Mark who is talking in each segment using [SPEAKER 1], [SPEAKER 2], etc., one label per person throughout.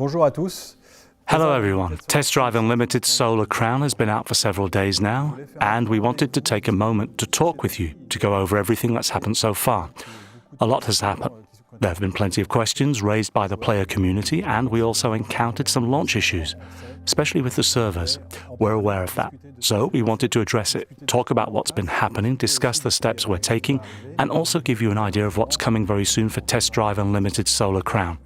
[SPEAKER 1] Bonjour à tous.
[SPEAKER 2] Hello everyone. Test Drive Unlimited Solar Crown has been out for several days now, and we wanted to take a moment to talk with you, to go over everything that's happened so far. A lot has happened. There have been plenty of questions raised by the player community, and we also encountered some launch issues, especially with the servers. We're aware of that. So we wanted to address it, talk about what's been happening, discuss the steps we're taking, and also give you an idea of what's coming very soon for Test Drive Unlimited Solar Crown.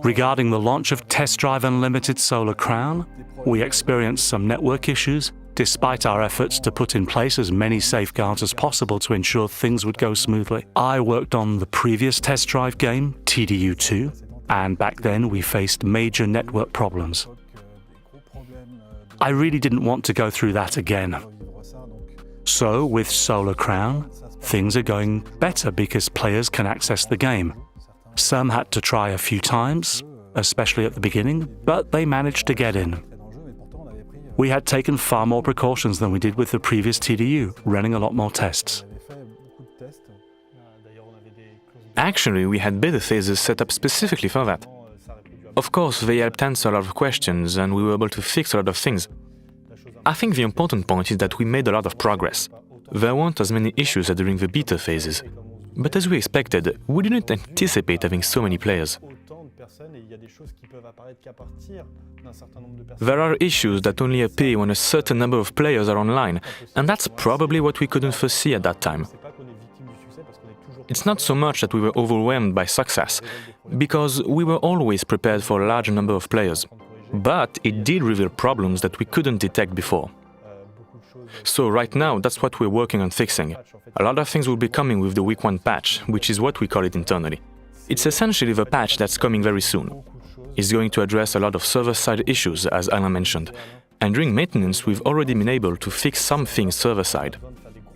[SPEAKER 2] Regarding the launch of Test Drive Unlimited Solar Crown, we experienced some network issues, despite our efforts to put in place as many safeguards as possible to ensure things would go smoothly. I worked on the previous test drive game, TDU2, and back then we faced major network problems. I really didn't want to go through that again. So with Solar Crown, things are going better because players can access the game. Some had to try a few times, especially at the beginning, but they managed to get in. We had taken far more precautions than we did with the previous TDU, running a lot more tests.
[SPEAKER 3] Actually, we had beta phases set up specifically for that. Of course, they helped answer a lot of questions and we were able to fix a lot of things. I think the important point is that we made a lot of progress. There weren't as many issues as during the beta phases. But as we expected, we didn't anticipate having so many players. There are issues that only appear when a certain number of players are online, and that's probably what we couldn't foresee at that time. It's not so much that we were overwhelmed by success, because we were always prepared for a large number of players. But it did reveal problems that we couldn't detect before. So right now, that's what we're working on fixing. A lot of things will be coming with the week 1 patch, which is what we call it internally. It's essentially the patch that's coming very soon. It's going to address a lot of server-side issues, as Alain mentioned. And during maintenance, we've already been able to fix some things server-side.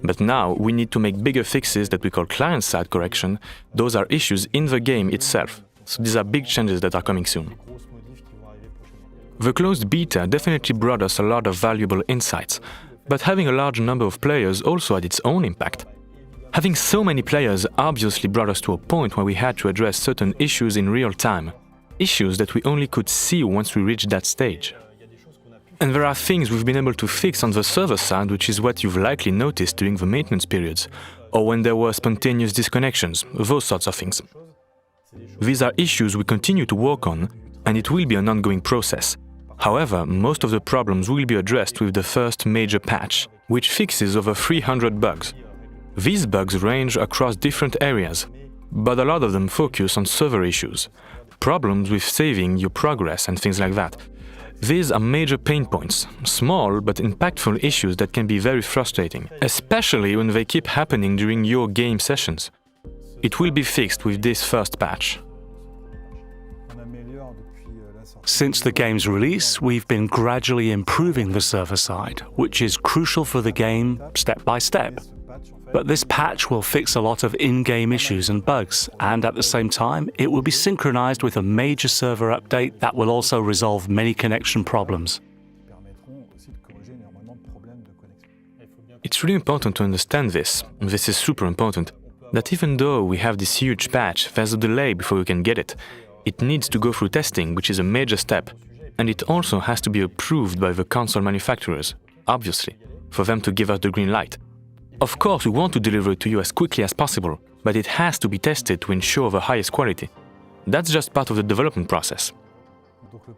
[SPEAKER 3] But now, we need to make bigger fixes that we call client-side correction. Those are issues in the game itself. So these are big changes that are coming soon. The closed beta definitely brought us a lot of valuable insights. But having a large number of players also had its own impact. Having so many players obviously brought us to a point where we had to address certain issues in real time, issues that we only could see once we reached that stage. And there are things we've been able to fix on the server side, which is what you've likely noticed during the maintenance periods, or when there were spontaneous disconnections, those sorts of things. These are issues we continue to work on, and it will be an ongoing process. However, most of the problems will be addressed with the first major patch, which fixes over 300 bugs. These bugs range across different areas, but a lot of them focus on server issues, problems with saving your progress and things like that. These are major pain points, small but impactful issues that can be very frustrating, especially when they keep happening during your game sessions. It will be fixed with this first patch.
[SPEAKER 2] Since the game's release, we've been gradually improving the server side, which is crucial for the game step by step. But this patch will fix a lot of in-game issues and bugs, and at the same time, it will be synchronized with a major server update that will also resolve many connection problems.
[SPEAKER 3] It's really important to understand this, and this is super important, that even though we have this huge patch, there's a delay before we can get it. It needs to go through testing, which is a major step, and it also has to be approved by the console manufacturers, obviously, for them to give us the green light. Of course, we want to deliver it to you as quickly as possible, but it has to be tested to ensure the highest quality. That's just part of the development process.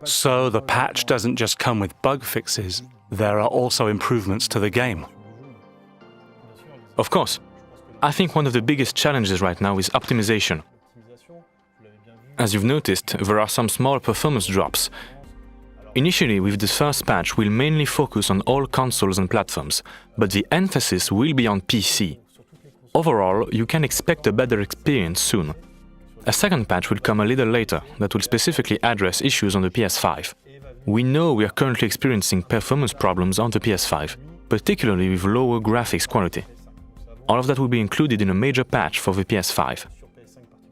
[SPEAKER 2] So the patch doesn't just come with bug fixes, there are also improvements to the game.
[SPEAKER 3] Of course. I think one of the biggest challenges right now is optimization. As you've noticed, there are some small performance drops. Initially, with this first patch, we'll mainly focus on all consoles and platforms, but the emphasis will be on PC. Overall, you can expect a better experience soon. A second patch will come a little later that will specifically address issues on the PS5. We know we are currently experiencing performance problems on the PS5, particularly with lower graphics quality. All of that will be included in a major patch for the PS5.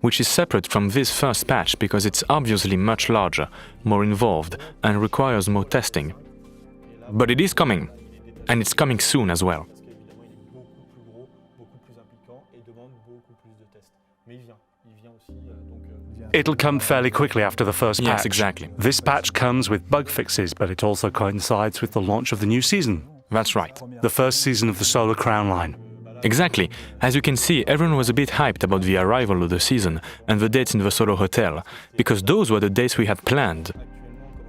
[SPEAKER 3] Which is separate from this first patch because it's obviously much larger, more involved, and requires more testing. But it is coming, and it's coming soon as well.
[SPEAKER 2] It'll come fairly quickly after the first patch.
[SPEAKER 3] Yes, exactly.
[SPEAKER 2] This patch comes with bug fixes, but it also coincides with the launch of the new season,
[SPEAKER 3] That's right.
[SPEAKER 2] the first season of the Solar Crown line.
[SPEAKER 3] Exactly. As you can see, everyone was a bit hyped about the arrival of the season and the dates in the Solo Hotel, because those were the dates we had planned.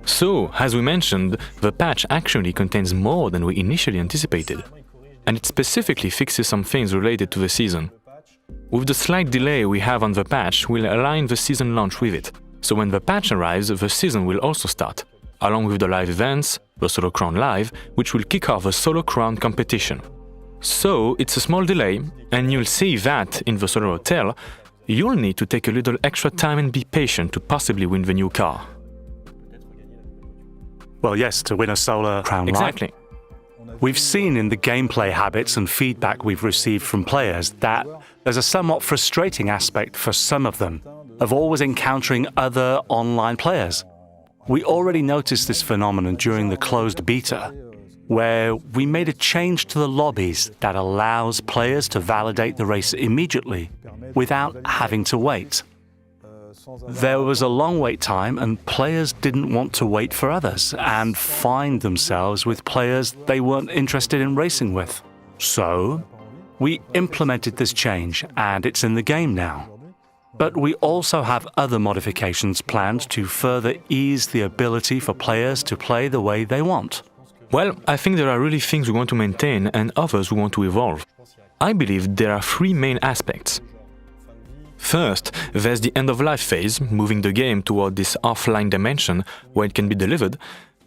[SPEAKER 3] So, as we mentioned, the patch actually contains more than we initially anticipated, and it specifically fixes some things related to the season. With the slight delay we have on the patch, we'll align the season launch with it, so when the patch arrives, the season will also start, along with the live events, the Solo Crown Live, which will kick off the Solo Crown competition. So, it's a small delay, and you'll see that, in the Solo Hotel, you'll need to take a little extra time and be patient to possibly win the new car.
[SPEAKER 2] Well, yes, to win a Solar Crown line.
[SPEAKER 3] Exactly.
[SPEAKER 2] We've seen in the gameplay habits and feedback we've received from players that there's a somewhat frustrating aspect for some of them of always encountering other online players. We already noticed this phenomenon during the closed beta, where we made a change to the lobbies that allows players to validate the race immediately without having to wait. There was a long wait time and players didn't want to wait for others and find themselves with players they weren't interested in racing with. So, we implemented this change and it's in the game now. But we also have other modifications planned to further ease the ability for players to play the way they want.
[SPEAKER 3] Well, I think there are really things we want to maintain and others we want to evolve. I believe there are three main aspects. First, there's the end-of-life phase, moving the game toward this offline dimension where it can be delivered.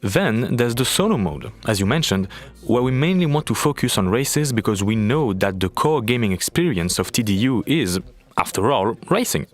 [SPEAKER 3] Then there's the solo mode, as you mentioned, where we mainly want to focus on races because we know that the core gaming experience of TDU is, after all, racing.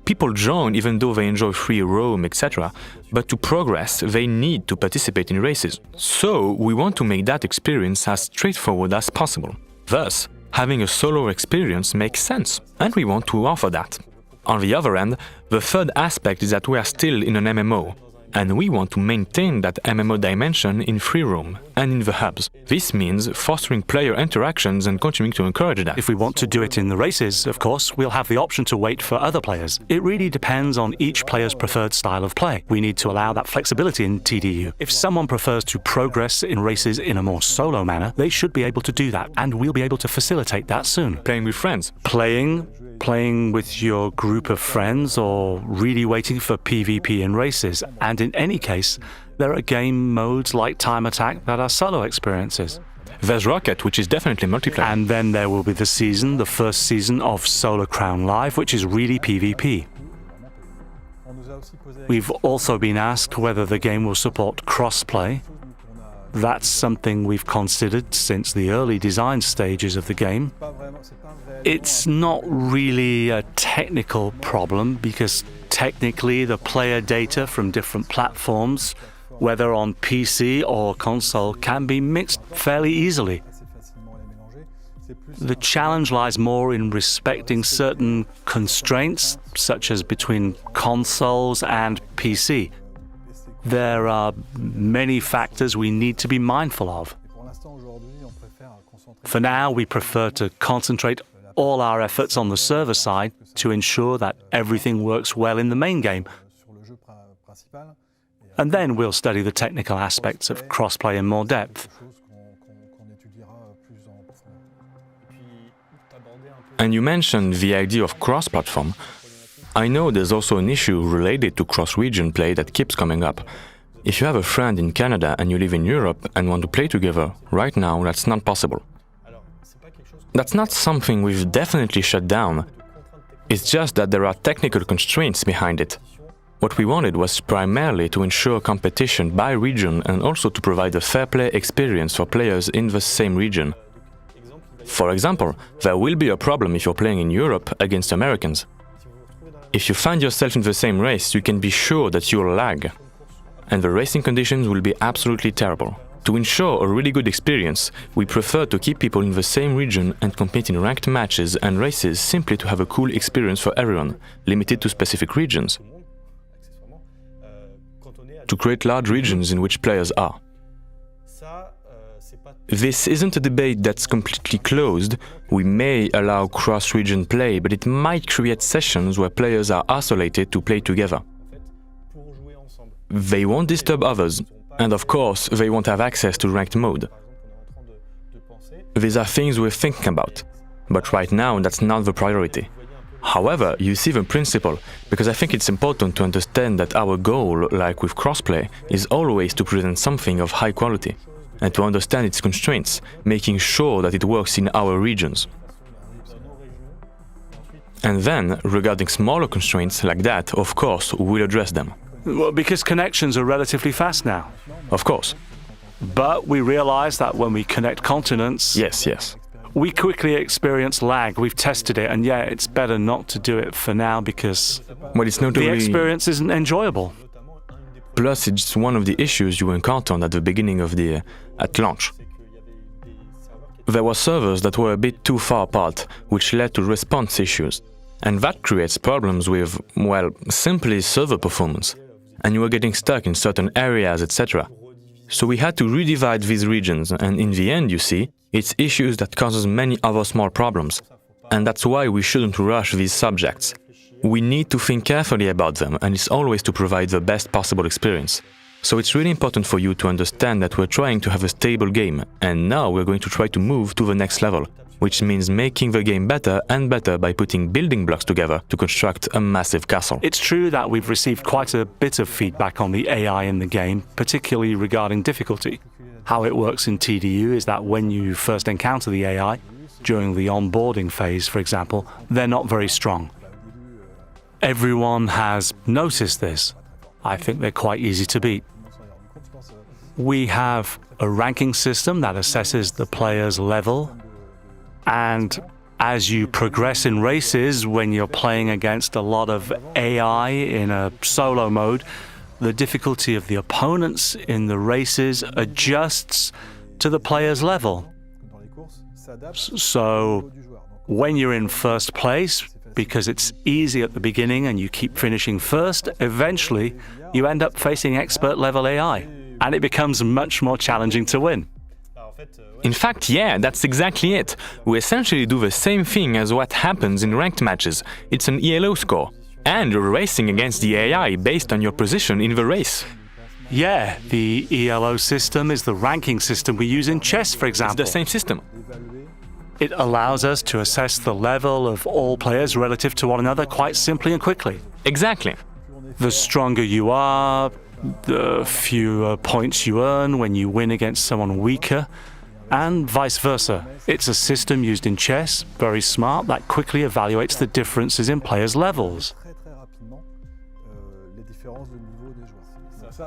[SPEAKER 3] People join even though they enjoy free roam, etc., but to progress, they need to participate in races. So, we want to make that experience as straightforward as possible. Thus, having a solo experience makes sense, and we want to offer that. On the other end, the third aspect is that we are still in an MMO, and we want to maintain that MMO dimension in free roam and in the hubs. This means fostering player interactions and continuing to encourage that.
[SPEAKER 2] If we want to do it in the races, of course, we'll have the option to wait for other players. It really depends on each player's preferred style of play. We need to allow that flexibility in TDU. If someone prefers to progress in races in a more solo manner, they should be able to do that, and we'll be able to facilitate that soon.
[SPEAKER 3] Playing with friends.
[SPEAKER 2] Playing with your group of friends, or really waiting for PvP in races. And in any case, there are game modes like Time Attack that are solo experiences.
[SPEAKER 3] There's Rocket, which is definitely multiplayer.
[SPEAKER 2] And then there will be the first season of Solar Crown Live, which is really PvP. We've also been asked whether the game will support crossplay. That's something we've considered since the early design stages of the game. It's not really a technical problem because technically the player data from different platforms, whether on PC or console, can be mixed fairly easily. The challenge lies more in respecting certain constraints, such as between consoles and PC. There are many factors we need to be mindful of. For now, we prefer to concentrate all our efforts on the server side to ensure that everything works well in the main game. And then we'll study the technical aspects of crossplay in more depth.
[SPEAKER 3] And you mentioned the idea of cross-platform. I know there's also an issue related to cross-region play that keeps coming up. If you have a friend in Canada and you live in Europe and want to play together, right now that's not possible. That's not something we've definitely shut down. It's just that there are technical constraints behind it. What we wanted was primarily to ensure competition by region and also to provide a fair play experience for players in the same region. For example, there will be a problem if you're playing in Europe against Americans. If you find yourself in the same race, you can be sure that you'll lag, and the racing conditions will be absolutely terrible. To ensure a really good experience, we prefer to keep people in the same region and compete in ranked matches and races simply to have a cool experience for everyone, limited to specific regions. To create large regions in which players are. This isn't a debate that's completely closed. We may allow cross-region play, but it might create sessions where players are isolated to play together. They won't disturb others, and of course, they won't have access to ranked mode. These are things we're thinking about, but right now that's not the priority. However, you see the principle, because I think it's important to understand that our goal, like with crossplay, is always to present something of high quality, and to understand its constraints, making sure that it works in our regions. And then, regarding smaller constraints like that, of course, we'll address them.
[SPEAKER 2] Well, because connections are relatively fast now.
[SPEAKER 3] Of course.
[SPEAKER 2] But we realize that when we connect continents,
[SPEAKER 3] Yes.
[SPEAKER 2] we quickly experience lag. We've tested it, and yeah, it's better not to do it for now because
[SPEAKER 3] Well, it's not
[SPEAKER 2] the
[SPEAKER 3] only...
[SPEAKER 2] experience isn't enjoyable.
[SPEAKER 3] Plus, it's one of the issues you encountered at the beginning of at launch. There were servers that were a bit too far apart, which led to response issues. And that creates problems with, well, simply server performance. And you were getting stuck in certain areas, etc. So we had to redivide these regions, and in the end, you see, it's issues that causes many other small problems. And that's why we shouldn't rush these subjects. We need to think carefully about them, and it's always to provide the best possible experience. So it's really important for you to understand that we're trying to have a stable game, and now we're going to try to move to the next level, which means making the game better and better by putting building blocks together to construct a massive castle.
[SPEAKER 2] It's true that we've received quite a bit of feedback on the AI in the game, particularly regarding difficulty. How it works in TDU is that when you first encounter the AI, during the onboarding phase, for example, they're not very strong. Everyone has noticed this. I think they're quite easy to beat. We have a ranking system that assesses the player's level, and as you progress in races, when you're playing against a lot of AI in a solo mode, the difficulty of the opponents in the races adjusts to the player's level. So when you're in first place, because it's easy at the beginning and you keep finishing first, eventually you end up facing expert level AI, and it becomes much more challenging to win.
[SPEAKER 3] In fact, yeah, that's exactly it. We essentially do the same thing as what happens in ranked matches. It's an ELO score. And you're racing against the AI based on your position in the race.
[SPEAKER 2] Yeah, the ELO system is the ranking system we use in chess, for example.
[SPEAKER 3] It's the same system.
[SPEAKER 2] It allows us to assess the level of all players relative to one another quite simply and quickly.
[SPEAKER 3] Exactly.
[SPEAKER 2] The stronger you are, the fewer points you earn when you win against someone weaker, and vice versa. It's a system used in chess, very smart, that quickly evaluates the differences in players' levels.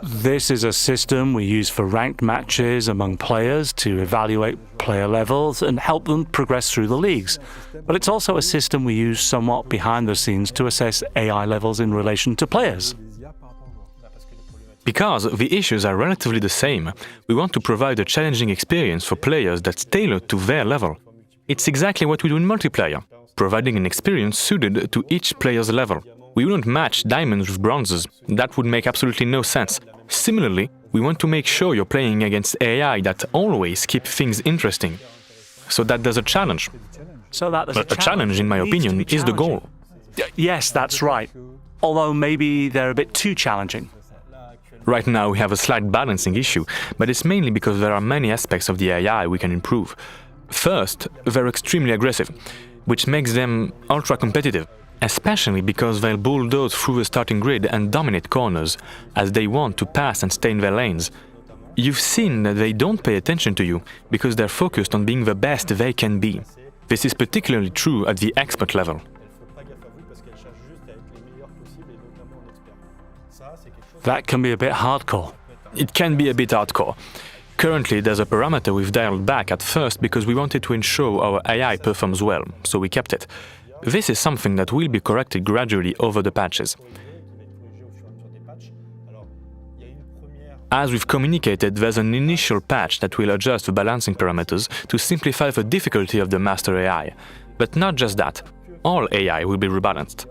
[SPEAKER 2] This is a system we use for ranked matches among players to evaluate player levels and help them progress through the leagues. But it's also a system we use somewhat behind the scenes to assess AI levels in relation to players.
[SPEAKER 3] Because the issues are relatively the same, we want to provide a challenging experience for players that's tailored to their level. It's exactly what we do in multiplayer, providing an experience suited to each player's level. We wouldn't match diamonds with bronzes. That would make absolutely no sense. Similarly, we want to make sure you're playing against AI that always keep things interesting, so that there's a challenge. A challenge, in my opinion, is the goal.
[SPEAKER 2] Yes, that's right. Although maybe they're a bit too challenging.
[SPEAKER 3] Right now we have a slight balancing issue, but it's mainly because there are many aspects of the AI we can improve. First, they're extremely aggressive, which makes them ultra-competitive, especially because they'll bulldoze through the starting grid and dominate corners, as they want to pass and stay in their lanes. You've seen that they don't pay attention to you, because they're focused on being the best they can be. This is particularly true at the expert level.
[SPEAKER 2] That can be a bit hardcore.
[SPEAKER 3] It can be a bit hardcore. Currently, there's a parameter we've dialed back at first because we wanted to ensure our AI performs well, so we kept it. This is something that will be corrected gradually over the patches. As we've communicated, there's an initial patch that will adjust the balancing parameters to simplify the difficulty of the master AI. But not just that, all AI will be rebalanced.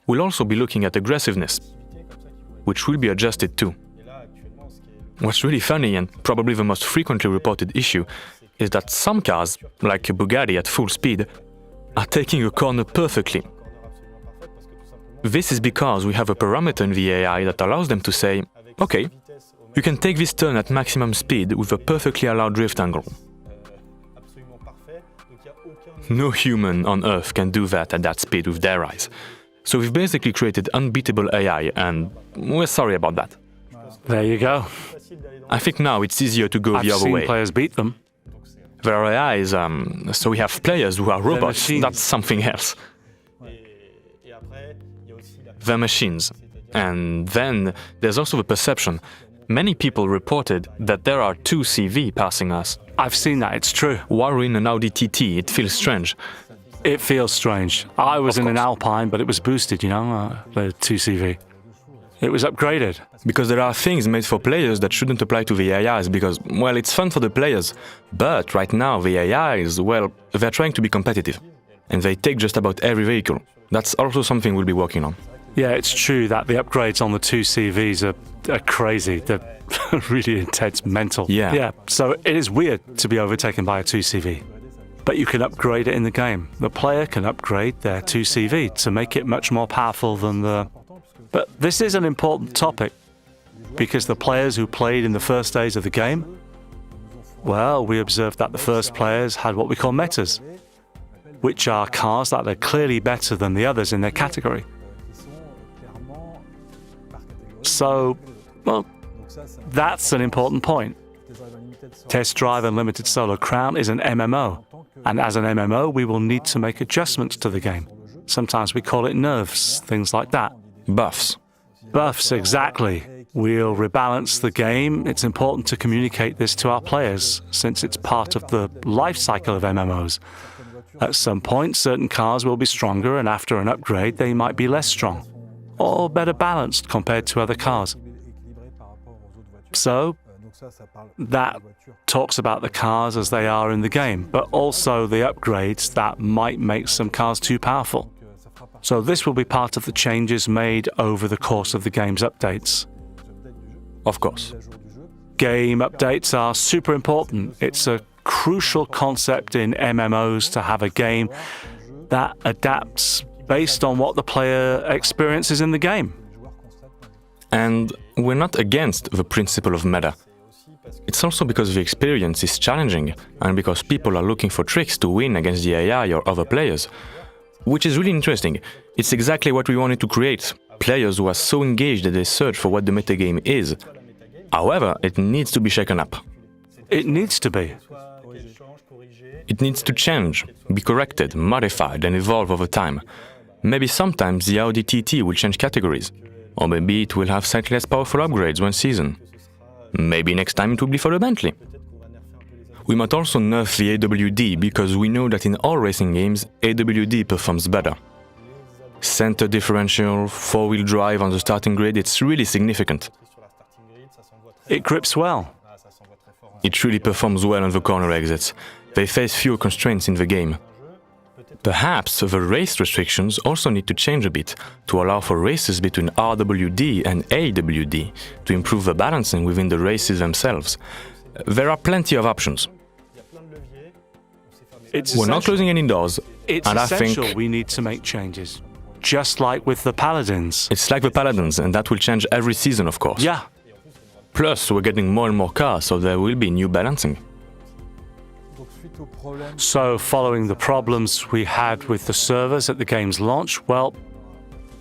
[SPEAKER 3] We'll also be looking at aggressiveness, which will be adjusted too. What's really funny, and probably the most frequently reported issue, is that some cars, like a Bugatti at full speed, are taking a corner perfectly. This is because we have a parameter in the AI that allows them to say, okay, you can take this turn at maximum speed with a perfectly allowed drift angle. No human on Earth can do that at that speed with their eyes. So we've basically created unbeatable AI, and we're sorry about that.
[SPEAKER 2] There you go.
[SPEAKER 3] I think now it's easier to go
[SPEAKER 2] I've
[SPEAKER 3] the other
[SPEAKER 2] seen
[SPEAKER 3] way.
[SPEAKER 2] players beat them.
[SPEAKER 3] There are AIs, so we have players who are robots.
[SPEAKER 2] machines.
[SPEAKER 3] That's something else. They're machines. And then there's also the perception. Many people reported that there are two CV passing us.
[SPEAKER 2] I've seen that, it's true.
[SPEAKER 3] While we're in an Audi TT, it feels strange.
[SPEAKER 2] It feels strange. I was
[SPEAKER 3] Of
[SPEAKER 2] in an
[SPEAKER 3] course.
[SPEAKER 2] Alpine, but it was boosted, the 2CV. It was upgraded.
[SPEAKER 3] Because there are things made for players that shouldn't apply to the AIs because, well, it's fun for the players. But right now, the AIs, well, they're trying to be competitive. And they take just about every vehicle. That's also something we'll be working on.
[SPEAKER 2] Yeah, it's true that the upgrades on the 2CVs are crazy. They're really intense, mental.
[SPEAKER 3] Yeah.
[SPEAKER 2] So it is weird to be overtaken by a 2CV. But you can upgrade it in the game. The player can upgrade their 2CV to make it much more powerful than the... But this is an important topic, because the players who played in the first days of the game, well, we observed that the first players had what we call metas, which are cars that are clearly better than the others in their category. So, well, that's an important point. Test Drive Unlimited Solo Crown is an MMO, and as an MMO, we will need to make adjustments to the game. Sometimes we call it nerfs, things like that.
[SPEAKER 3] Buffs.
[SPEAKER 2] Buffs, exactly. We'll rebalance the game. It's important to communicate this to our players, since it's part of the life cycle of MMOs. At some point, certain cars will be stronger, and after an upgrade, they might be less strong, or better balanced compared to other cars. So, that talks about the cars as they are in the game, but also the upgrades that might make some cars too powerful. So this will be part of the changes made over the course of the game's updates.
[SPEAKER 3] Of course.
[SPEAKER 2] Game updates are super important. It's a crucial concept in MMOs to have a game that adapts based on what the player experiences in the game.
[SPEAKER 3] And we're not against the principle of meta. It's also because the experience is challenging and because people are looking for tricks to win against the AI or other players. Which is really interesting. It's exactly what we wanted to create. Players who are so engaged that they search for what the metagame is. However, it needs to be shaken up.
[SPEAKER 2] It needs to be.
[SPEAKER 3] It needs to change, be corrected, modified and evolve over time. Maybe sometimes the Audi TT will change categories. Or maybe it will have slightly less powerful upgrades one season. Maybe next time it will be for the Bentley. We might also nerf the AWD because we know that in all racing games, AWD performs better. Center differential, four-wheel drive on the starting grid, it's really significant.
[SPEAKER 2] It grips well.
[SPEAKER 3] It really performs well on the corner exits. They face fewer constraints in the game. Perhaps the race restrictions also need to change a bit to allow for races between RWD and AWD to improve the balancing within the races themselves. There are plenty of options. We're not closing any doors,
[SPEAKER 2] It's
[SPEAKER 3] and I
[SPEAKER 2] essential
[SPEAKER 3] think
[SPEAKER 2] we need to make changes. Just like with the Paladins.
[SPEAKER 3] it's like the Paladins, and that will change every season, of course.
[SPEAKER 2] Yeah.
[SPEAKER 3] Plus, we're getting more and more cars, so there will be new balancing.
[SPEAKER 2] So, following the problems we had with the servers at the game's launch, well,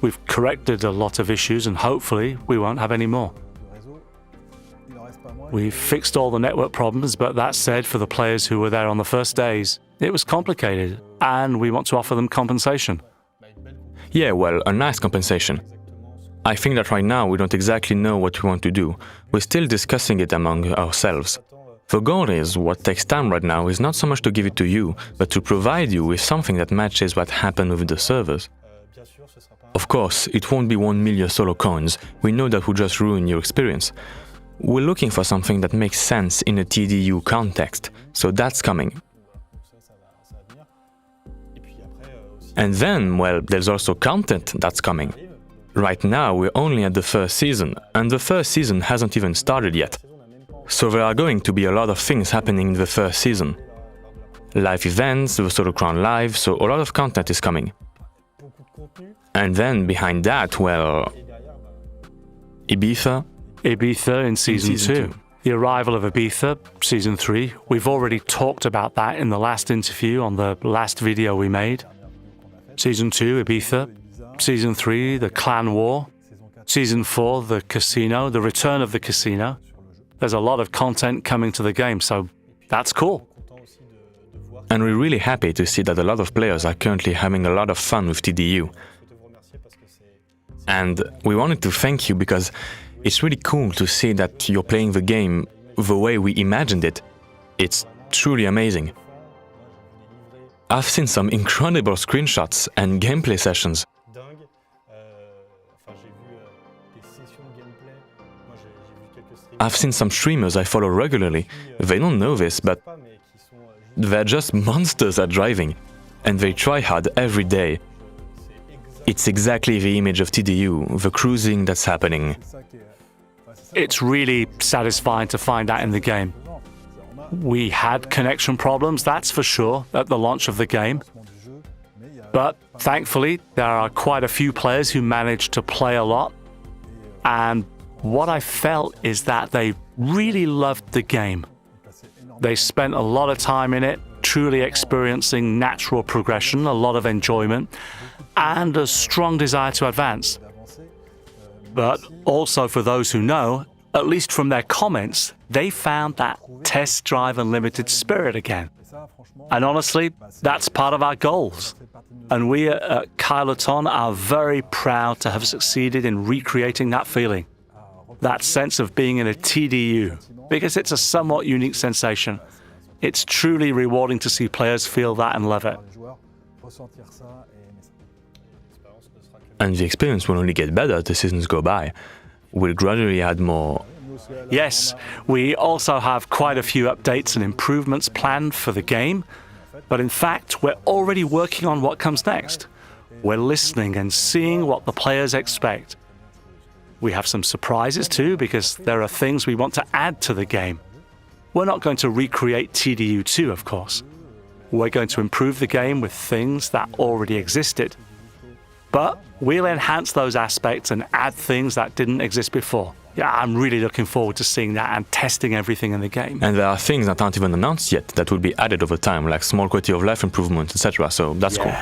[SPEAKER 2] we've corrected a lot of issues and hopefully we won't have any more. We've fixed all the network problems, but that said, for the players who were there on the first days, it was complicated and we want to offer them compensation.
[SPEAKER 3] Yeah, well, a nice compensation. I think that right now we don't exactly know what we want to do. We're still discussing it among ourselves. The goal is, what takes time right now is not so much to give it to you, but to provide you with something that matches what happened with the servers. Of course, it won't be 1 million solo coins. We know that would just ruin your experience. We're looking for something that makes sense in a TDU context, so that's coming. And then, well, there's also content that's coming. Right now, we're only at the first season, and the first season hasn't even started yet. So there are going to be a lot of things happening in the first season. Live events, the Solo Crown Live, so a lot of content is coming. And then behind that, well, Ibiza.
[SPEAKER 2] Ibiza in season 2. The arrival of Ibiza, season 3. We've already talked about that in the last interview on the last video we made. Season 2, Ibiza. Season 3, the clan war. Season 4, the casino, the return of the casino. There's a lot of content coming to the game, so that's cool.
[SPEAKER 3] And we're really happy to see that a lot of players are currently having a lot of fun with TDU. And we wanted to thank you because it's really cool to see that you're playing the game the way we imagined it. It's truly amazing. I've seen some incredible screenshots and gameplay sessions. I've seen some streamers I follow regularly. They don't know this, but they're just monsters at driving, and they try hard every day. It's exactly the image of TDU, the cruising that's happening.
[SPEAKER 2] It's really satisfying to find that in the game. We had connection problems, that's for sure, at the launch of the game. But thankfully, there are quite a few players who managed to play a lot. And what I felt is that they really loved the game. They spent a lot of time in it, truly experiencing natural progression, a lot of enjoyment, and a strong desire to advance. But also for those who know, at least from their comments, they found that test drive unlimited spirit again. And honestly, that's part of our goals. And we at Kylotonn are very proud to have succeeded in recreating that feeling. That sense of being in a TDU, because it's a somewhat unique sensation. It's truly rewarding to see players feel that and love it.
[SPEAKER 3] And the experience will only get better as the seasons go by. We'll gradually add more.
[SPEAKER 2] Yes, we also have quite a few updates and improvements planned for the game, but in fact, we're already working on what comes next. We're listening and seeing what the players expect. We have some surprises too, because there are things we want to add to the game. We're not going to recreate TDU 2, of course. We're going to improve the game with things that already existed. But we'll enhance those aspects and add things that didn't exist before. Yeah, I'm really looking forward to seeing that and testing everything in the game.
[SPEAKER 3] And there are things that aren't even announced yet that will be added over time, like small quality of life improvements, etc. So that's cool.